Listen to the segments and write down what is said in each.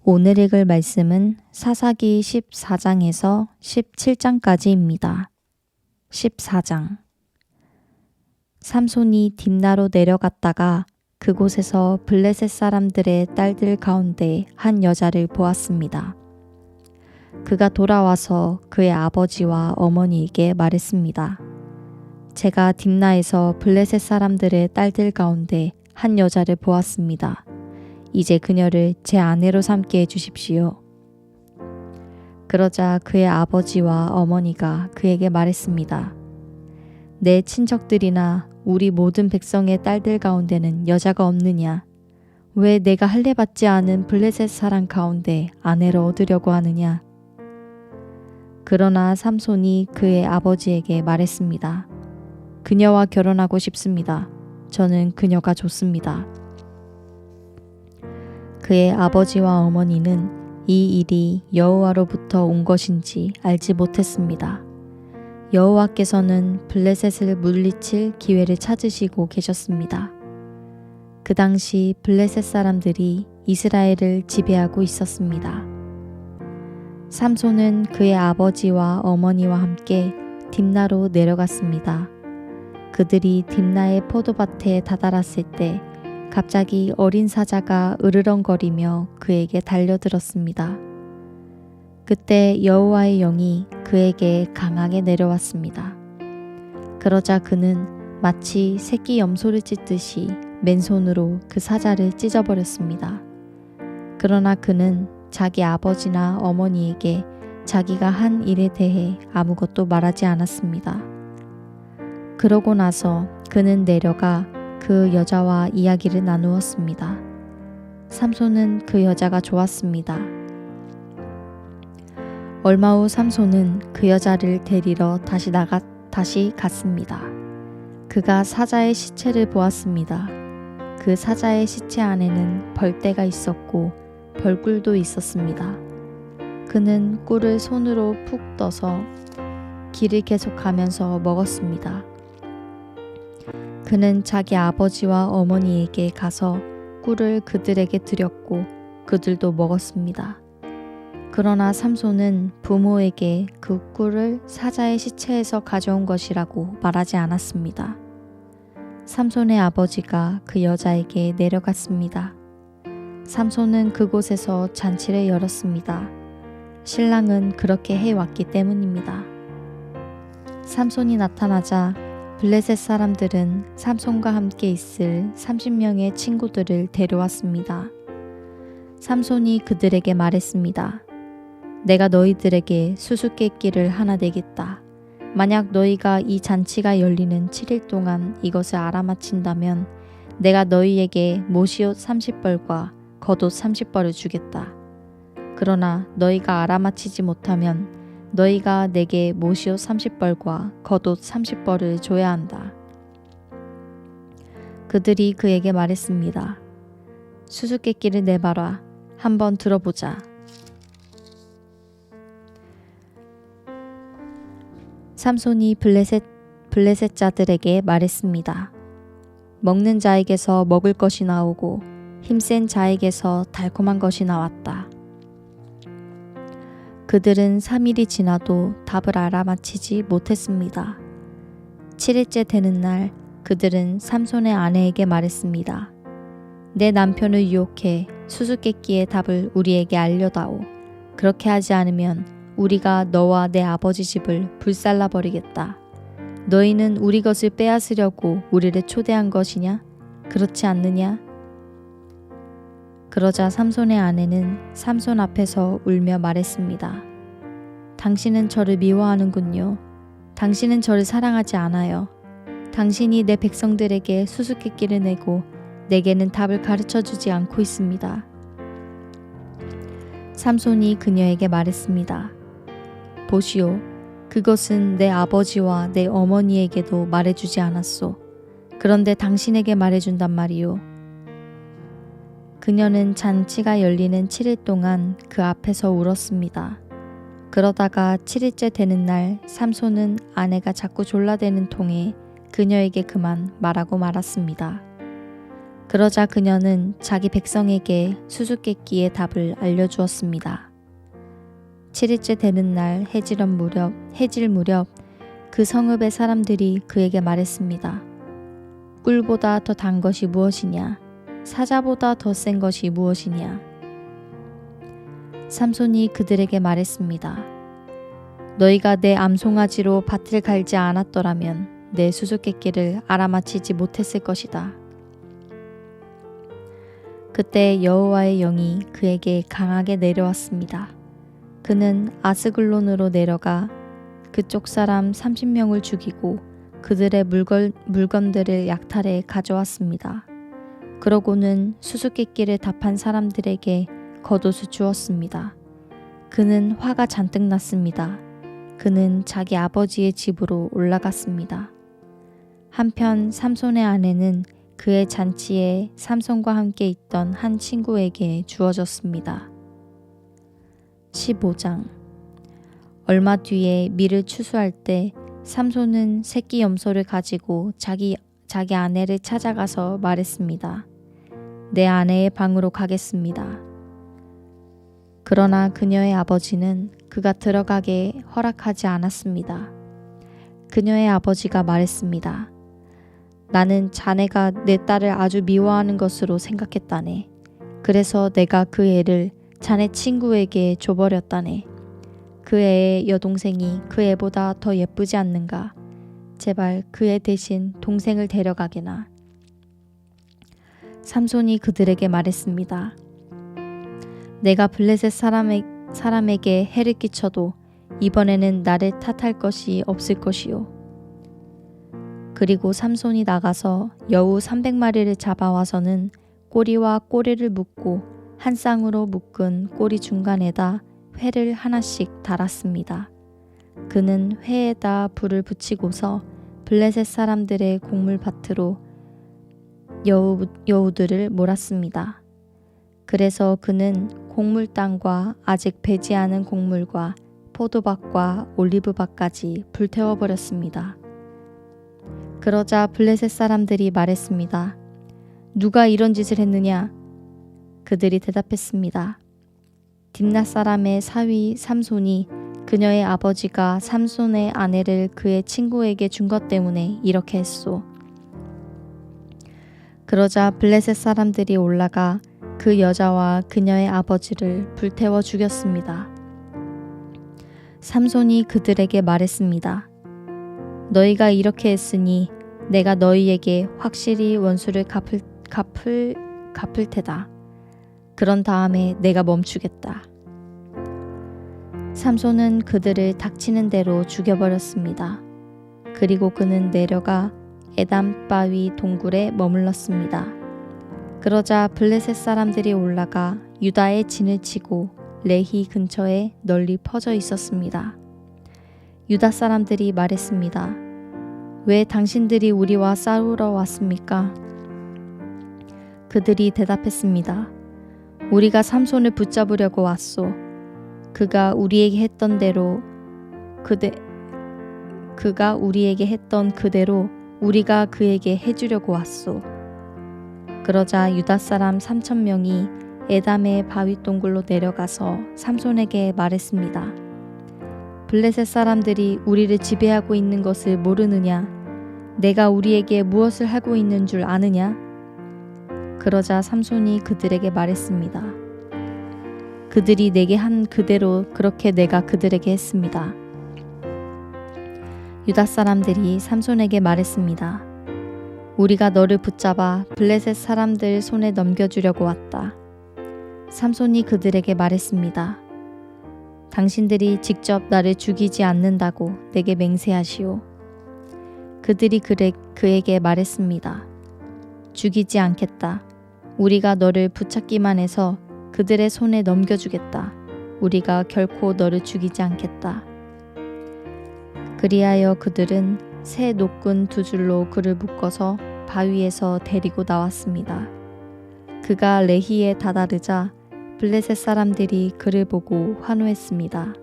오늘 읽을 말씀은 사사기 14장에서 17장까지입니다. 14장. 삼손이 딥나로 내려갔다가 그곳에서 블레셋 사람들의 딸들 가운데 한 여자를 보았습니다. 그가 돌아와서 그의 아버지와 어머니에게 말했습니다. 제가 딥나에서 블레셋 사람들의 딸들 가운데 한 여자를 보았습니다. 이제 그녀를 제 아내로 삼게 해주십시오. 그러자 그의 아버지와 어머니가 그에게 말했습니다. 내 친척들이나 우리 모든 백성의 딸들 가운데는 여자가 없느냐? 왜 내가 할례받지 않은 블레셋 사람 가운데 아내를 얻으려고 하느냐? 그러나 삼손이 그의 아버지에게 말했습니다. 그녀와 결혼하고 싶습니다. 저는 그녀가 좋습니다. 그의 아버지와 어머니는 이 일이 여호와로부터 온 것인지 알지 못했습니다. 여호와께서는 블레셋을 물리칠 기회를 찾으시고 계셨습니다. 그 당시 블레셋 사람들이 이스라엘을 지배하고 있었습니다. 삼손은 그의 아버지와 어머니와 함께 딥나로 내려갔습니다. 그들이 딥나의 포도밭에 다다랐을 때 갑자기 어린 사자가 으르렁거리며 그에게 달려들었습니다. 그때 여호와의 영이 그에게 강하게 내려왔습니다. 그러자 그는 마치 새끼 염소를 찢듯이 맨손으로 그 사자를 찢어버렸습니다. 그러나 그는 자기 아버지나 어머니에게 자기가 한 일에 대해 아무것도 말하지 않았습니다. 그러고 나서 그는 내려가 그 여자와 이야기를 나누었습니다. 삼손은 그 여자가 좋았습니다. 얼마 후 삼손은 그 여자를 데리러 다시 갔습니다. 그가 사자의 시체를 보았습니다. 그 사자의 시체 안에는 벌떼가 있었고 벌꿀도 있었습니다. 그는 꿀을 손으로 푹 떠서 길을 계속 가면서 먹었습니다. 그는 자기 아버지와 어머니에게 가서 꿀을 그들에게 드렸고 그들도 먹었습니다. 그러나 삼손은 부모에게 그 꿀을 사자의 시체에서 가져온 것이라고 말하지 않았습니다. 삼손의 아버지가 그 여자에게 내려갔습니다. 삼손은 그곳에서 잔치를 열었습니다. 신랑은 그렇게 해왔기 때문입니다. 삼손이 나타나자 블레셋 사람들은 삼손과 함께 있을 30명의 친구들을 데려왔습니다. 삼손이 그들에게 말했습니다. 내가 너희들에게 수수께끼를 하나 내겠다. 만약 너희가 이 잔치가 열리는 7일 동안 이것을 알아맞힌다면 내가 너희에게 모시옷 30벌과 겉옷 30벌을 주겠다. 그러나 너희가 알아맞히지 못하면 너희가 내게 모시옷 30벌과 겉옷 30벌을 줘야 한다. 그들이 그에게 말했습니다. 수수께끼를 내봐라. 한번 들어보자. 삼손이 블레셋 자들에게 말했습니다. 먹는 자에게서 먹을 것이 나오고 힘센 자에게서 달콤한 것이 나왔다. 그들은 3일이 지나도 답을 알아맞히지 못했습니다. 7일째 되는 날 그들은 삼손의 아내에게 말했습니다. 내 남편을 유혹해 수수께끼의 답을 우리에게 알려다오. 그렇게 하지 않으면 우리가 너와 내 아버지 집을 불살라 버리겠다. 너희는 우리 것을 빼앗으려고 우리를 초대한 것이냐? 그렇지 않느냐? 그러자 삼손의 아내는 삼손 앞에서 울며 말했습니다. 당신은 저를 미워하는군요. 당신은 저를 사랑하지 않아요. 당신이 내 백성들에게 수수께끼를 내고 내게는 답을 가르쳐주지 않고 있습니다. 삼손이 그녀에게 말했습니다. 보시오, 그것은 내 아버지와 내 어머니에게도 말해주지 않았소. 그런데 당신에게 말해준단 말이오. 그녀는 잔치가 열리는 7일 동안 그 앞에서 울었습니다. 그러다가 7일째 되는 날 삼손은 아내가 자꾸 졸라대는 통에 그녀에게 그만 말하고 말았습니다. 그러자 그녀는 자기 백성에게 수수께끼의 답을 알려주었습니다. 7일째 되는 날 해질 무렵 그 성읍의 사람들이 그에게 말했습니다. 꿀보다 더 단 것이 무엇이냐? 사자보다 더 센 것이 무엇이냐? 삼손이 그들에게 말했습니다. 너희가 내 암송아지로 밭을 갈지 않았더라면 내 수수께끼를 알아맞히지 못했을 것이다. 그때 여호와의 영이 그에게 강하게 내려왔습니다. 그는 아스글론으로 내려가 그쪽 사람 30명을 죽이고 그들의 물건들을 약탈해 가져왔습니다. 그러고는 수수께끼를 답한 사람들에게 겉옷을 주었습니다. 그는 화가 잔뜩 났습니다. 그는 자기 아버지의 집으로 올라갔습니다. 한편 삼손의 아내는 그의 잔치에 삼손과 함께 있던 한 친구에게 주어졌습니다. 15장. 얼마 뒤에 밀을 추수할 때 삼손은 새끼 염소를 가지고 자기 아내를 찾아가서 말했습니다. 내 아내의 방으로 가겠습니다. 그러나 그녀의 아버지는 그가 들어가게 허락하지 않았습니다. 그녀의 아버지가 말했습니다. 나는 자네가 내 딸을 아주 미워하는 것으로 생각했다네. 그래서 내가 그 애를 자네 친구에게 줘버렸다네. 그 애의 여동생이 그 애보다 더 예쁘지 않는가? 제발 그 애 대신 동생을 데려가게나. 삼손이 그들에게 말했습니다. 내가 블레셋 사람에게 해를 끼쳐도 이번에는 나를 탓할 것이 없을 것이요. 그리고 삼손이 나가서 여우 300마리를 잡아와서는 꼬리와 꼬리를 묶고 한 쌍으로 묶은 꼬리 중간에다 회를 하나씩 달았습니다. 그는 회에다 불을 붙이고서 블레셋 사람들의 곡물밭으로 여우들을 몰았습니다. 그래서 그는 곡물 땅과 아직 배지 않은 곡물과 포도밭과 올리브밭까지 불태워버렸습니다. 그러자 블레셋 사람들이 말했습니다. 누가 이런 짓을 했느냐? 그들이 대답했습니다. 딥낫 사람의 사위 삼손이 그녀의 아버지가 삼손의 아내를 그의 친구에게 준 것 때문에 이렇게 했소. 그러자 블레셋 사람들이 올라가 그 여자와 그녀의 아버지를 불태워 죽였습니다. 삼손이 그들에게 말했습니다. 너희가 이렇게 했으니 내가 너희에게 확실히 원수를 갚을 테다. 그런 다음에 내가 멈추겠다. 삼손은 그들을 닥치는 대로 죽여버렸습니다. 그리고 그는 내려가 에담 바위 동굴에 머물렀습니다. 그러자 블레셋 사람들이 올라가 유다의 진을 치고 레히 근처에 널리 퍼져 있었습니다. 유다 사람들이 말했습니다. 왜 당신들이 우리와 싸우러 왔습니까? 그들이 대답했습니다. 우리가 삼손을 붙잡으려고 왔소. 그가 우리에게 했던 그대로 우리가 그에게 해주려고 왔소. 그러자 유다 사람 3,000명이 에담의 바위 동굴로 내려가서 삼손에게 말했습니다. 블레셋 사람들이 우리를 지배하고 있는 것을 모르느냐? 내가 우리에게 무엇을 하고 있는 줄 아느냐? 그러자 삼손이 그들에게 말했습니다. 그들이 내게 한 그대로 그렇게 내가 그들에게 했습니다. 유다 사람들이 삼손에게 말했습니다. 우리가 너를 붙잡아 블레셋 사람들 손에 넘겨주려고 왔다. 삼손이 그들에게 말했습니다. 당신들이 직접 나를 죽이지 않는다고 내게 맹세하시오. 그들이 그에게 말했습니다. 죽이지 않겠다. 우리가 너를 붙잡기만 해서 그들의 손에 넘겨주겠다. 우리가 결코 너를 죽이지 않겠다. 그리하여 그들은 새 노끈 2줄로 그를 묶어서 바위에서 데리고 나왔습니다. 그가 레히에 다다르자 블레셋 사람들이 그를 보고 환호했습니다.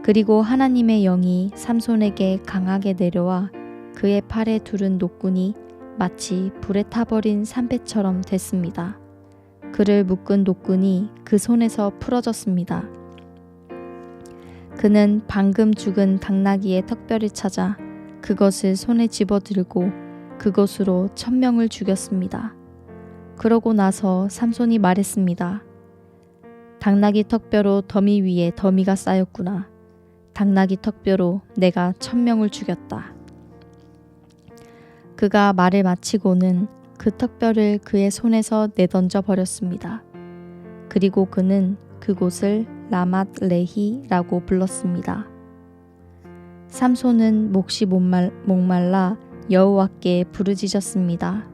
그리고 하나님의 영이 삼손에게 강하게 내려와 그의 팔에 두른 노끈이 마치 불에 타버린 산배처럼 됐습니다. 그를 묶은 노끈이 그 손에서 풀어졌습니다. 그는 방금 죽은 당나귀의 턱뼈를 찾아 그것을 손에 집어들고 그것으로 1000명을 죽였습니다. 그러고 나서 삼손이 말했습니다. 당나귀 턱뼈로 더미 위에 더미가 쌓였구나. 당나귀 턱뼈로 내가 1000명을 죽였다. 그가 말을 마치고는 그 턱뼈를 그의 손에서 내던져 버렸습니다. 그리고 그는 그곳을 라맛 레히라고 불렀습니다. 삼손은 몹시 목말라 여호와께 부르짖었습니다.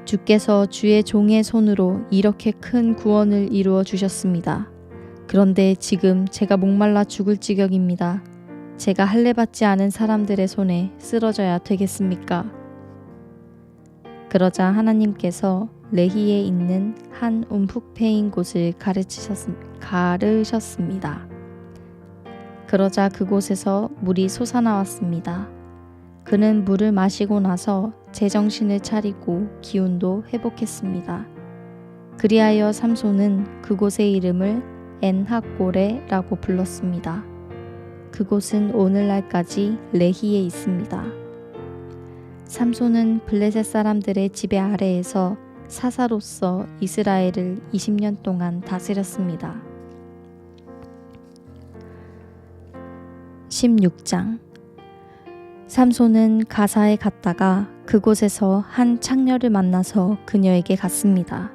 주께서 주의 종의 손으로 이렇게 큰 구원을 이루어 주셨습니다. 그런데 지금 제가 목말라 죽을 지경입니다. 제가 할례받지 않은 사람들의 손에 쓰러져야 되겠습니까? 그러자 하나님께서 레히에 있는 한 움푹 패인 곳을 가르셨습니다. 그러자 그곳에서 물이 솟아나왔습니다. 그는 물을 마시고 나서 제정신을 차리고 기운도 회복했습니다. 그리하여 삼손은 그곳의 이름을 엔하꼬레라고 불렀습니다. 그곳은 오늘날까지 레히에 있습니다. 삼손은 블레셋 사람들의 지배 아래에서 사사로서 이스라엘을 20년 동안 다스렸습니다. 16장 삼손은 가사에 갔다가 그곳에서 한 창녀를 만나서 그녀에게 갔습니다.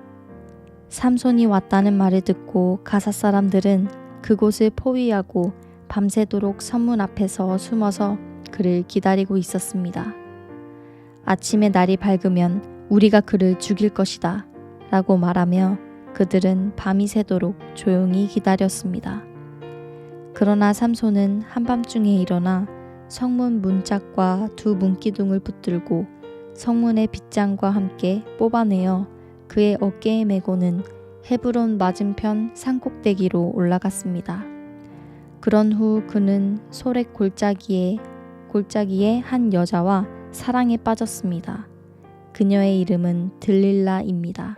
삼손이 왔다는 말을 듣고 가사 사람들은 그곳을 포위하고 밤새도록 성문 앞에서 숨어서 그를 기다리고 있었습니다. 아침에 날이 밝으면 우리가 그를 죽일 것이다 라고 말하며 그들은 밤이 새도록 조용히 기다렸습니다. 그러나 삼손은 한밤중에 일어나 성문 문짝과 두 문기둥을 붙들고 성문의 빗장과 함께 뽑아내어 그의 어깨에 메고는 헤브론 맞은편 산꼭대기로 올라갔습니다. 그런 후 그는 소렉 골짜기에 한 여자와 사랑에 빠졌습니다. 그녀의 이름은 들릴라입니다.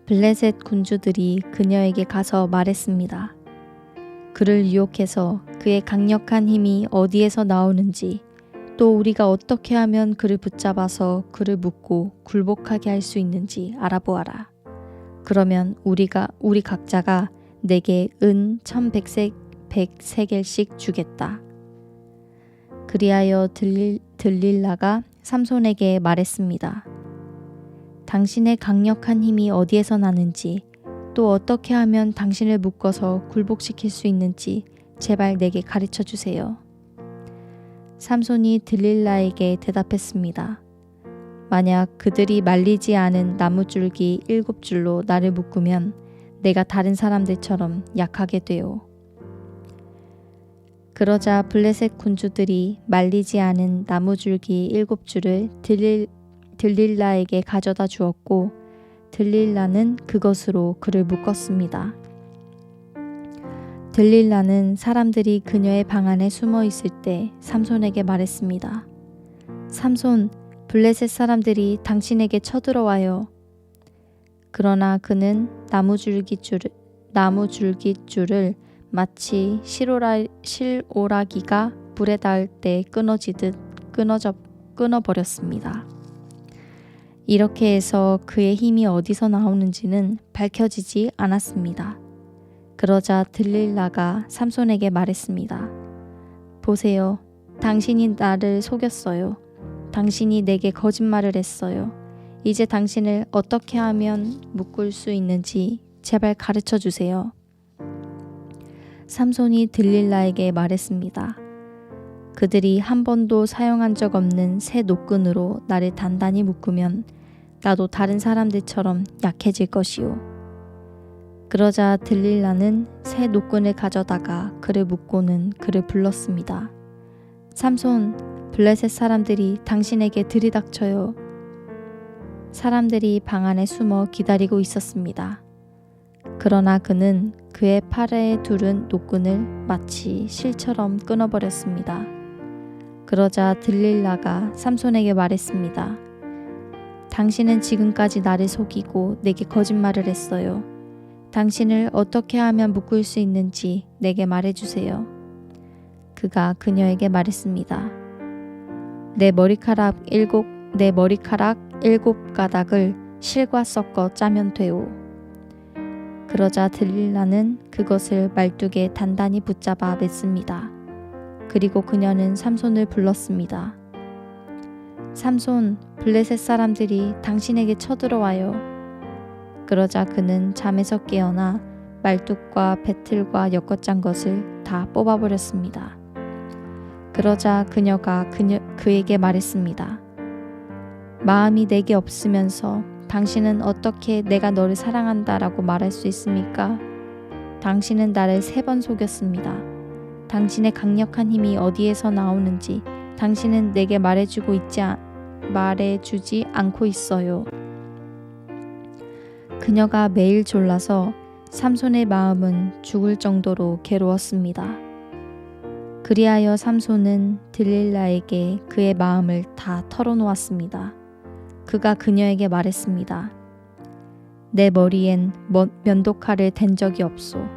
블레셋 군주들이 그녀에게 가서 말했습니다. 그를 유혹해서 그의 강력한 힘이 어디에서 나오는지, 또 우리가 어떻게 하면 그를 붙잡아서 그를 묶고 굴복하게 할 수 있는지 알아보아라. 그러면 우리 각자가 내게 은 1100세겔씩 주겠다. 그리하여 들릴라가 삼손에게 말했습니다. 당신의 강력한 힘이 어디에서 나는지, 또 어떻게 하면 당신을 묶어서 굴복시킬 수 있는지 제발 내게 가르쳐 주세요. 삼손이 들릴라에게 대답했습니다. 만약 그들이 말리지 않은 나무줄기 7줄로 나를 묶으면 내가 다른 사람들처럼 약하게 되오. 그러자 블레셋 군주들이 말리지 않은 나무줄기 7줄을 들릴라에게 가져다 주었고 들릴라는 그것으로 그를 묶었습니다. 들릴라는 사람들이 그녀의 방 안에 숨어 있을 때 삼손에게 말했습니다. 삼손, 블레셋 사람들이 당신에게 쳐들어와요. 그러나 그는 나무줄깃줄을 마치 실오라기가 불에 닿을 때 끊어지듯 끊어버렸습니다. 이렇게 해서 그의 힘이 어디서 나오는지는 밝혀지지 않았습니다. 그러자 들릴라가 삼손에게 말했습니다. 보세요. 당신이 나를 속였어요. 당신이 내게 거짓말을 했어요. 이제 당신을 어떻게 하면 묶을 수 있는지 제발 가르쳐 주세요. 삼손이 들릴라에게 말했습니다. 그들이 한 번도 사용한 적 없는 새 노끈으로 나를 단단히 묶으면 나도 다른 사람들처럼 약해질 것이오. 그러자 들릴라는 새 노끈을 가져다가 그를 묶고는 그를 불렀습니다. 삼손, 블레셋 사람들이 당신에게 들이닥쳐요. 사람들이 방 안에 숨어 기다리고 있었습니다. 그러나 그는 그의 팔에 두른 노끈을 마치 실처럼 끊어버렸습니다. 그러자 들릴라가 삼손에게 말했습니다. 당신은 지금까지 나를 속이고 내게 거짓말을 했어요. 당신을 어떻게 하면 묶을 수 있는지 내게 말해주세요. 그가 그녀에게 말했습니다. 내 머리카락 일곱 가닥을 실과 섞어 짜면 돼요. 그러자 들릴라는 그것을 말뚝에 단단히 붙잡아 맸습니다. 그리고 그녀는 삼손을 불렀습니다. 삼손, 블레셋 사람들이 당신에게 쳐들어와요. 그러자 그는 잠에서 깨어나 말뚝과 배틀과 엮어짠 것을 다 뽑아버렸습니다. 그러자 그녀가 그에게 말했습니다. 마음이 내게 없으면서 당신은 어떻게 내가 너를 사랑한다라고 말할 수 있습니까? 당신은 나를 3번 속였습니다. 당신의 강력한 힘이 어디에서 나오는지 당신은 내게 말해주지 않고 있어요. 그녀가 매일 졸라서 삼손의 마음은 죽을 정도로 괴로웠습니다. 그리하여 삼손은 들릴라에게 그의 마음을 다 털어놓았습니다. 그가 그녀에게 말했습니다. 내 머리엔 면도칼을 댄 적이 없소.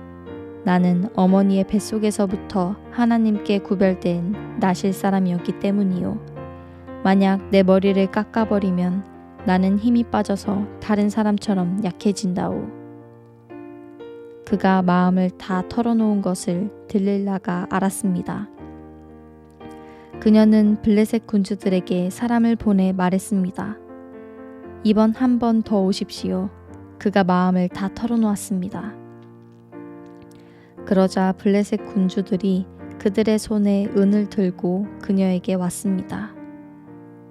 나는 어머니의 뱃속에서부터 하나님께 구별된 나실 사람이었기 때문이요. 만약 내 머리를 깎아버리면 나는 힘이 빠져서 다른 사람처럼 약해진다오. 그가 마음을 다 털어놓은 것을 들릴라가 알았습니다. 그녀는 블레셋 군주들에게 사람을 보내 말했습니다. 이번 한 번 더 오십시오. 그가 마음을 다 털어놓았습니다. 그러자 블레셋 군주들이 그들의 손에 은을 들고 그녀에게 왔습니다.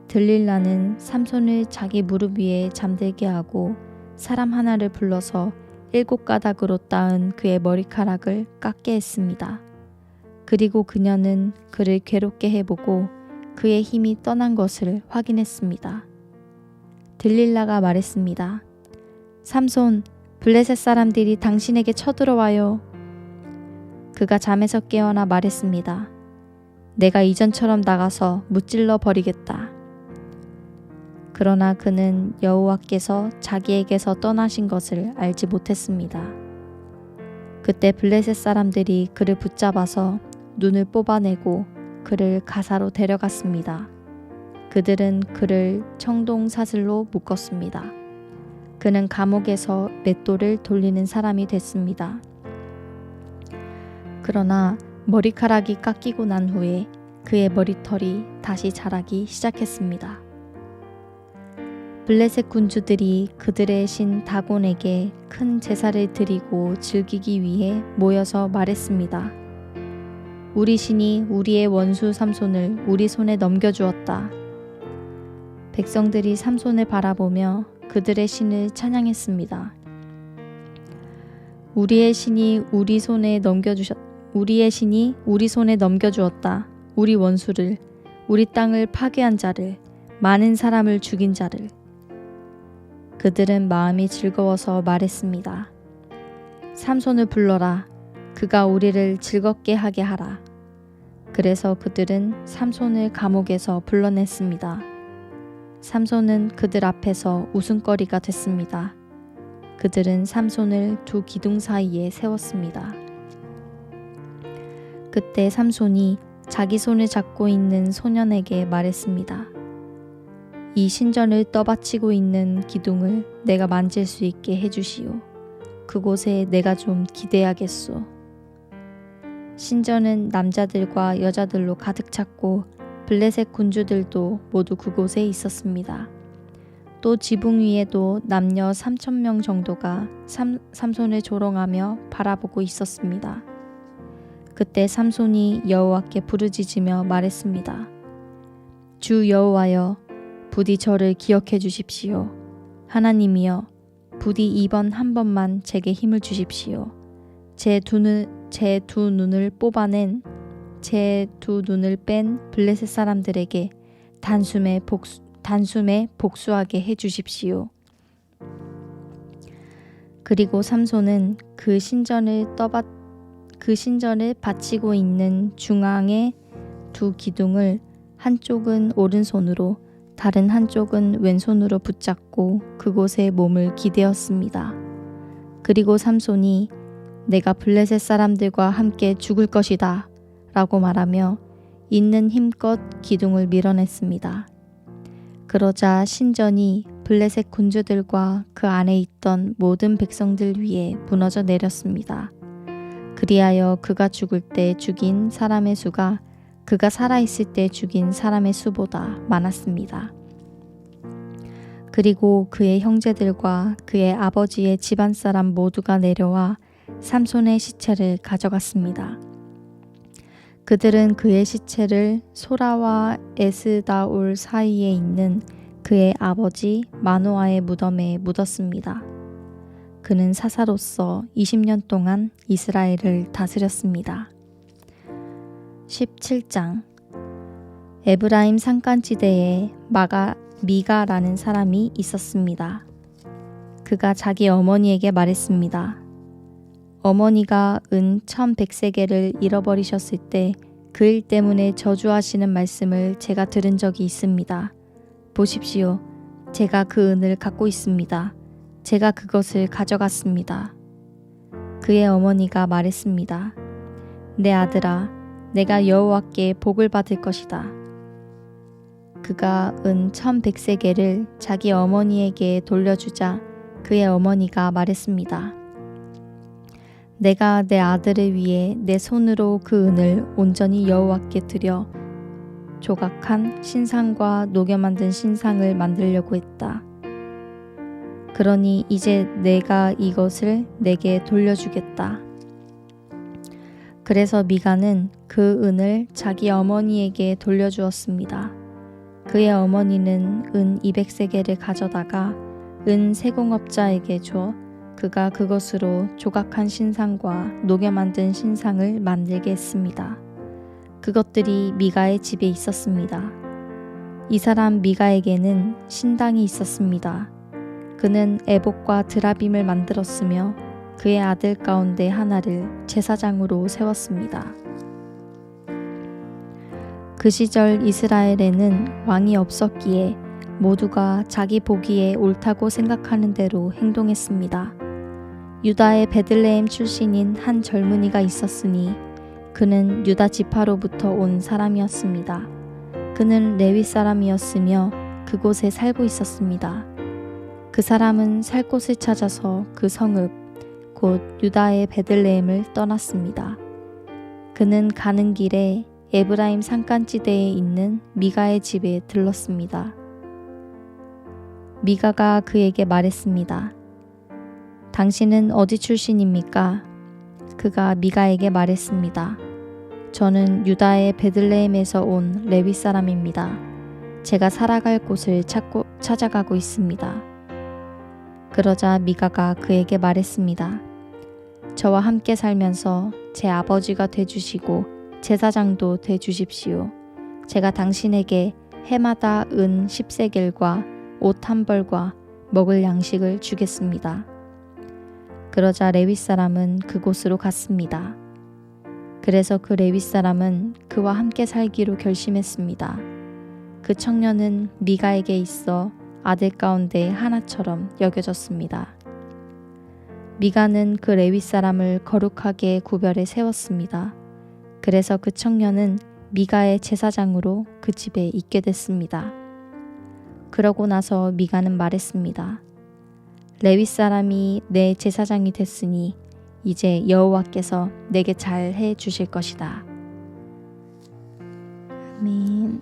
들릴라는 삼손을 자기 무릎 위에 잠들게 하고 사람 하나를 불러서 7가닥으로 따은 그의 머리카락을 깎게 했습니다. 그리고 그녀는 그를 괴롭게 해보고 그의 힘이 떠난 것을 확인했습니다. 들릴라가 말했습니다. 삼손, 블레셋 사람들이 당신에게 쳐들어와요. 그가 잠에서 깨어나 말했습니다. 내가 이전처럼 나가서 무찔러 버리겠다. 그러나 그는 여호와께서 자기에게서 떠나신 것을 알지 못했습니다. 그때 블레셋 사람들이 그를 붙잡아서 눈을 뽑아내고 그를 가사로 데려갔습니다. 그들은 그를 청동 사슬로 묶었습니다. 그는 감옥에서 맷돌을 돌리는 사람이 됐습니다. 그러나 머리카락이 깎이고 난 후에 그의 머리털이 다시 자라기 시작했습니다. 블레셋 군주들이 그들의 신 다곤에게 큰 제사를 드리고 즐기기 위해 모여서 말했습니다. 우리 신이 우리의 원수 삼손을 우리 손에 넘겨주었다. 백성들이 삼손을 바라보며 그들의 신을 찬양했습니다. 우리의 신이 우리 손에 넘겨주었다. 우리 원수를, 우리 땅을 파괴한 자를, 많은 사람을 죽인 자를. 그들은 마음이 즐거워서 말했습니다. 삼손을 불러라. 그가 우리를 즐겁게 하게 하라. 그래서 그들은 삼손을 감옥에서 불러냈습니다. 삼손은 그들 앞에서 웃음거리가 됐습니다. 그들은 삼손을 2 기둥 사이에 세웠습니다. 그때 삼손이 자기 손을 잡고 있는 소년에게 말했습니다. 이 신전을 떠받치고 있는 기둥을 내가 만질 수 있게 해주시오. 그곳에 내가 좀 기대야겠소. 신전은 남자들과 여자들로 가득 찼고 블레셋 군주들도 모두 그곳에 있었습니다. 또 지붕 위에도 남녀 3,000명 정도가 삼손을 조롱하며 바라보고 있었습니다. 그때 삼손이 여호와께 부르짖으며 말했습니다. 주 여호와여, 부디 저를 기억해 주십시오. 하나님이여, 부디 이번 한 번만 제게 힘을 주십시오. 제 두 눈을 뺀 블레셋 사람들에게 단숨에 복수하게 해 주십시오. 그리고 삼손은 그 신전을 바치고 있는 중앙의 2 기둥을 한쪽은 오른손으로 다른 한쪽은 왼손으로 붙잡고 그곳에 몸을 기대었습니다. 그리고 삼손이 내가 블레셋 사람들과 함께 죽을 것이다 라고 말하며 있는 힘껏 기둥을 밀어냈습니다. 그러자 신전이 블레셋 군주들과 그 안에 있던 모든 백성들 위에 무너져 내렸습니다. 그리하여 그가 죽을 때 죽인 사람의 수가 그가 살아있을 때 죽인 사람의 수보다 많았습니다. 그리고 그의 형제들과 그의 아버지의 집안 사람 모두가 내려와 삼손의 시체를 가져갔습니다. 그들은 그의 시체를 소라와 에스다올 사이에 있는 그의 아버지 마노아의 무덤에 묻었습니다. 그는 사사로서 20년 동안 이스라엘을 다스렸습니다. 17장 에브라임 산간지대에 미가라는 사람이 있었습니다. 그가 자기 어머니에게 말했습니다. 어머니가 은 1100세겔을 잃어버리셨을 때 그 일 때문에 저주하시는 말씀을 제가 들은 적이 있습니다. 보십시오. 제가 그 은을 갖고 있습니다. 제가 그것을 가져갔습니다. 그의 어머니가 말했습니다. 내 아들아, 내가 여호와께 복을 받을 것이다. 그가 은 1100세겔을 자기 어머니에게 돌려주자 그의 어머니가 말했습니다. 내가 내 아들을 위해 내 손으로 그 은을 온전히 여호와께 드려 조각한 신상과 녹여 만든 신상을 만들려고 했다. 그러니 이제 내가 이것을 내게 돌려주겠다. 그래서 미가는 그 은을 자기 어머니에게 돌려주었습니다. 그의 어머니는 은 200세겔을 가져다가 은 세공업자에게 줘 그가 그것으로 조각한 신상과 녹여 만든 신상을 만들게 했습니다. 그것들이 미가의 집에 있었습니다. 이 사람 미가에게는 신당이 있었습니다. 그는 에봇과 드라빔을 만들었으며 그의 아들 가운데 하나를 제사장으로 세웠습니다. 그 시절 이스라엘에는 왕이 없었기에 모두가 자기 보기에 옳다고 생각하는 대로 행동했습니다. 유다의 베들레헴 출신인 한 젊은이가 있었으니 그는 유다 지파로부터 온 사람이었습니다. 그는 레위 사람이었으며 그곳에 살고 있었습니다. 그 사람은 살 곳을 찾아서 그 성읍 곧 유다의 베들레헴을 떠났습니다. 그는 가는 길에 에브라임 산간지대에 있는 미가의 집에 들렀습니다. 미가가 그에게 말했습니다. 당신은 어디 출신입니까? 그가 미가에게 말했습니다. 저는 유다의 베들레헴에서 온 레위 사람입니다. 제가 살아갈 곳을 찾아가고 있습니다. 그러자 미가가 그에게 말했습니다. 저와 함께 살면서 제 아버지가 되주시고 제사장도 되주십시오. 제가 당신에게 해마다 은 10세겔과 옷 한 벌과 먹을 양식을 주겠습니다. 그러자 레위 사람은 그곳으로 갔습니다. 그래서 그 레위 사람은 그와 함께 살기로 결심했습니다. 그 청년은 미가에게 있어 아들 가운데 하나처럼 여겨졌습니다. 미가는 그 레위 사람을 거룩하게 구별해 세웠습니다. 그래서 그 청년은 미가의 제사장으로 그 집에 있게 됐습니다. 그러고 나서 미가는 말했습니다. 레위 사람이 내 제사장이 됐으니 이제 여호와께서 내게 잘 해 주실 것이다. 아멘.